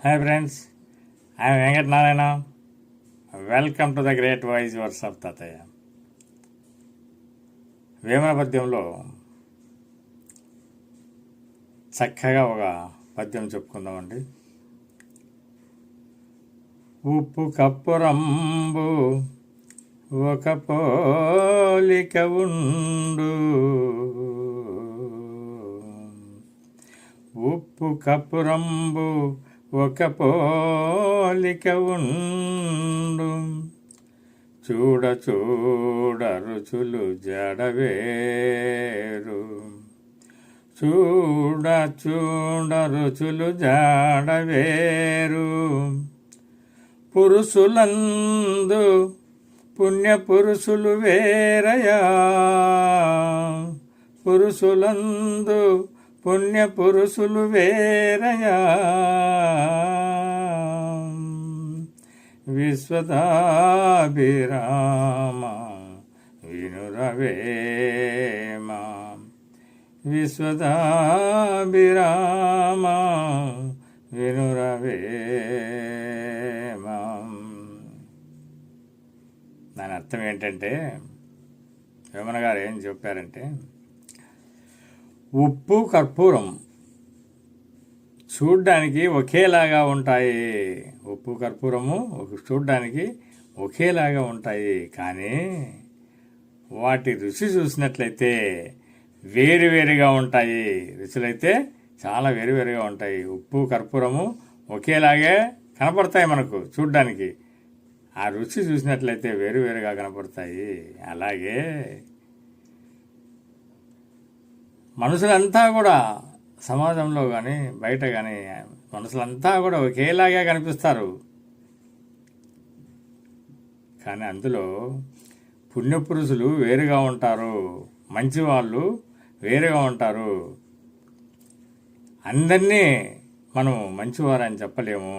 Hi friends, I'm Venkata Narayana. Welcome to the great voice verse of తాతయ్య. వేమన పద్యంలో చక్కగా ఒక పద్యం చెప్పుకుందామండి. ఉప్పు కప్పురంబు ఒక పోలిక ఉండు, ఉప్పు కప్పురంబు ఒక పోలిక ఉండు, చూడ చూడ రుచులు జడవేరు, చూడ చూడ రుచులు జాడవేరు, పురుషులందు పుణ్య పురుషులు వేరయా, పురుషులందు పుణ్య పురుషులు వేరయా, విశ్వదాభిరామ వినురవేమ, విశ్వదాభిరామ వినురవేమ. దాని అర్థం ఏంటంటే, వేమన గారు ఏం చెప్పారంటే, ఉప్పు కర్పూరం చూడ్డానికి ఒకేలాగా ఉంటాయి. ఉప్పు కర్పూరము చూడ్డానికి ఒకేలాగా ఉంటాయి, కానీ వాటి రుచి చూసినట్లయితే వేరువేరుగా ఉంటాయి. రుచులైతే చాలా వేరువేరుగా ఉంటాయి. ఉప్పు కర్పూరము ఒకేలాగే కనపడతాయి మనకు చూడ్డానికి, ఆ రుచి చూసినట్లయితే వేరువేరుగా కనపడతాయి. అలాగే మనుషులంతా కూడా సమాజంలో కానీ బయట కానీ మనుషులంతా కూడా ఒకేలాగే కనిపిస్తారు, కానీ అందులో పుణ్యపురుషులు వేరుగా ఉంటారు, మంచివాళ్ళు వేరుగా ఉంటారు. అందరినీ మనం మంచివారు అని చెప్పలేము,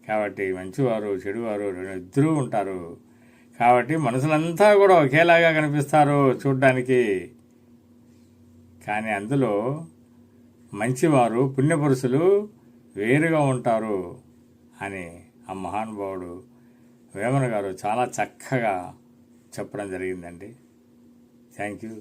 కాబట్టి మంచివారు చెడువారు ఇద్దరూ ఉంటారు. కాబట్టి మనుషులంతా కూడా ఒకేలాగా కనిపిస్తారు చూడ్డానికి, కానీ అందులో మంచివారు పుణ్యపురుషులు వేరుగా ఉంటారు అని ఆ మహానుభావుడు వేమన గారు చాలా చక్కగా చెప్పడం జరిగిందండి. Thank you.